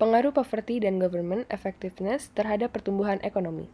Pengaruh poverty dan government effectiveness terhadap pertumbuhan ekonomi.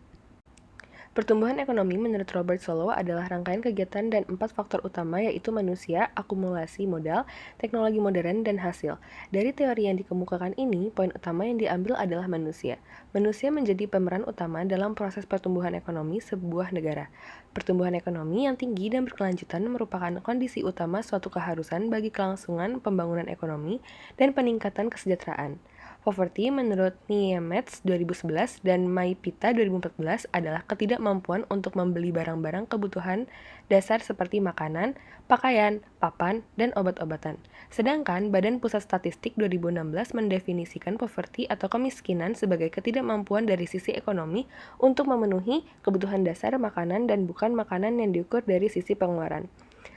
Pertumbuhan ekonomi menurut Robert Solow adalah rangkaian kegiatan dan 4 faktor utama yaitu manusia, akumulasi modal, teknologi modern, dan hasil. Dari teori yang dikemukakan ini, poin utama yang diambil adalah manusia. Manusia menjadi pemeran utama dalam proses pertumbuhan ekonomi sebuah negara. Pertumbuhan ekonomi yang tinggi dan berkelanjutan merupakan kondisi utama suatu keharusan bagi kelangsungan pembangunan ekonomi dan peningkatan kesejahteraan. Poverty menurut Niemets 2011 dan Maipita 2014 adalah ketidakmampuan untuk membeli barang-barang kebutuhan dasar seperti makanan, pakaian, papan, dan obat-obatan. Sedangkan Badan Pusat Statistik 2016 mendefinisikan poverty atau kemiskinan sebagai ketidakmampuan dari sisi ekonomi untuk memenuhi kebutuhan dasar makanan dan bukan makanan yang diukur dari sisi pengeluaran.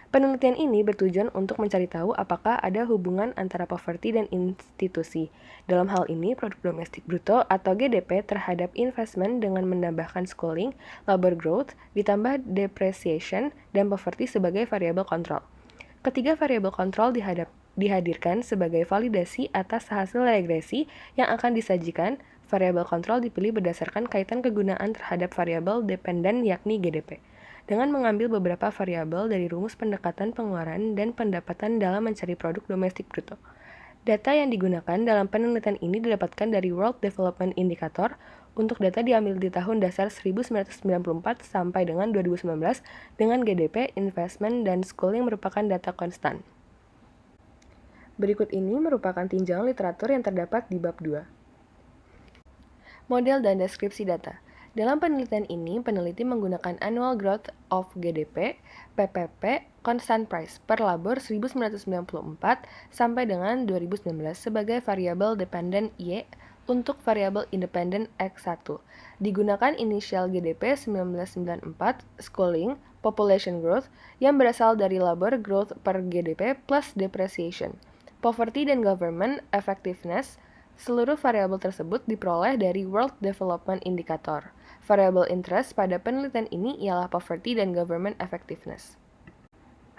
Penelitian ini bertujuan untuk mencari tahu apakah ada hubungan antara poverty dan institusi. Dalam hal ini, produk domestik bruto atau GDP terhadap investment dengan menambahkan schooling, labor growth, ditambah depreciation, dan poverty sebagai variabel kontrol. Ketiga variabel kontrol dihadirkan sebagai validasi atas hasil regresi yang akan disajikan. Variabel kontrol dipilih berdasarkan kaitan kegunaan terhadap variabel dependen yakni GDP. Dengan mengambil beberapa variabel dari rumus pendekatan pengeluaran dan pendapatan dalam mencari produk domestik bruto. Data yang digunakan dalam penelitian ini didapatkan dari World Development Indicator. Untuk data diambil di tahun dasar 1994 sampai dengan 2019 dengan GDP, investment, dan schooling merupakan data konstan. Berikut ini merupakan tinjauan literatur yang terdapat di bab 2. Model dan deskripsi data. Dalam penelitian ini, peneliti menggunakan Annual Growth of GDP, PPP, Constant Price per labor 1994 sampai dengan 2019 sebagai variabel dependen Y untuk variabel independen X1. Digunakan inisial GDP 1994, schooling, population growth yang berasal dari labor growth per GDP plus depreciation. Poverty dan government effectiveness. Seluruh variabel tersebut diperoleh dari World Development Indicator. Variabel interest pada penelitian ini ialah poverty dan government effectiveness.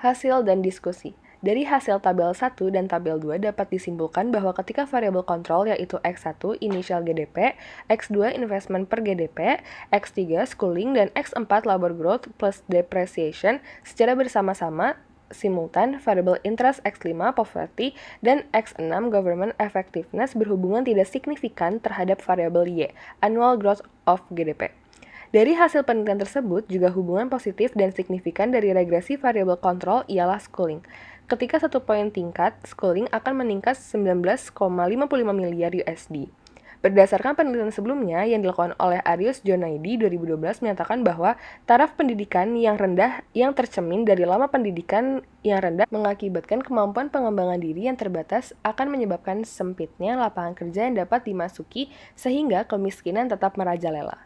Hasil dan diskusi. Dari hasil tabel 1 dan tabel 2 dapat disimpulkan bahwa ketika variabel kontrol yaitu X1 initial GDP, X2 investment per GDP, X3 schooling, dan X4 labor growth plus depreciation secara bersama-sama simultan, variabel interest X5 poverty dan X6 government effectiveness berhubungan tidak signifikan terhadap variabel Y, annual growth of GDP. Dari hasil penelitian tersebut juga hubungan positif dan signifikan dari regresi variabel kontrol ialah schooling. Ketika satu poin tingkat, schooling akan meningkat 19,55 miliar USD. Berdasarkan penelitian sebelumnya yang dilakukan oleh Arius Jonaidi 2012 menyatakan bahwa taraf pendidikan yang rendah yang tercermin dari lama pendidikan yang rendah mengakibatkan kemampuan pengembangan diri yang terbatas akan menyebabkan sempitnya lapangan kerja yang dapat dimasuki sehingga kemiskinan tetap merajalela.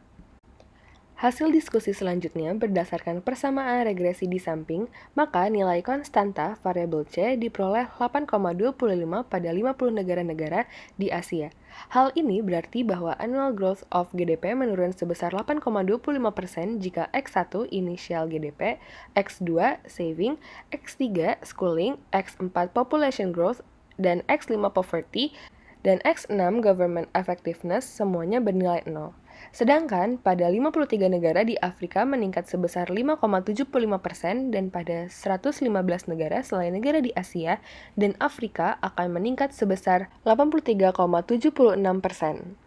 Hasil diskusi selanjutnya berdasarkan persamaan regresi di samping, maka nilai konstanta variabel C diperoleh 8,25 pada 50 negara-negara di Asia. Hal ini berarti bahwa annual growth of GDP menurun sebesar 8,25% jika X1 initial GDP, X2 saving, X3 schooling, X4 population growth, dan X5 poverty, dan X6 government effectiveness semuanya bernilai 0. Sedangkan pada 53 negara di Afrika meningkat sebesar 5,75% dan pada 115 negara selain negara di Asia dan Afrika akan meningkat sebesar 83,76%.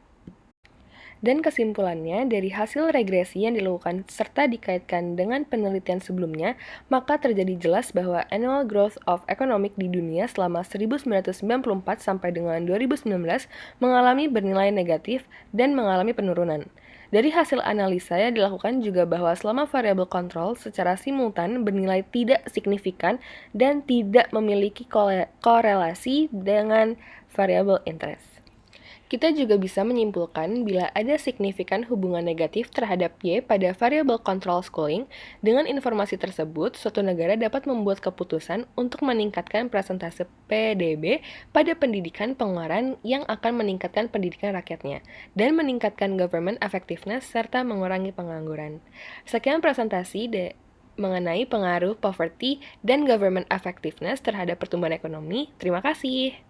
Dan kesimpulannya, dari hasil regresi yang dilakukan serta dikaitkan dengan penelitian sebelumnya, maka terjadi jelas bahwa annual growth of economic di dunia selama 1994 sampai dengan 2019 mengalami bernilai negatif dan mengalami penurunan. Dari hasil analisa yang dilakukan juga bahwa selama variabel kontrol secara simultan bernilai tidak signifikan dan tidak memiliki korelasi dengan variabel interest. Kita juga bisa menyimpulkan bila ada signifikan hubungan negatif terhadap Y pada variabel kontrol schooling. Dengan informasi tersebut, suatu negara dapat membuat keputusan untuk meningkatkan persentase PDB pada pendidikan pengeluaran yang akan meningkatkan pendidikan rakyatnya, dan meningkatkan government effectiveness serta mengurangi pengangguran. Sekian presentasi mengenai pengaruh poverty dan government effectiveness terhadap pertumbuhan ekonomi. Terima kasih.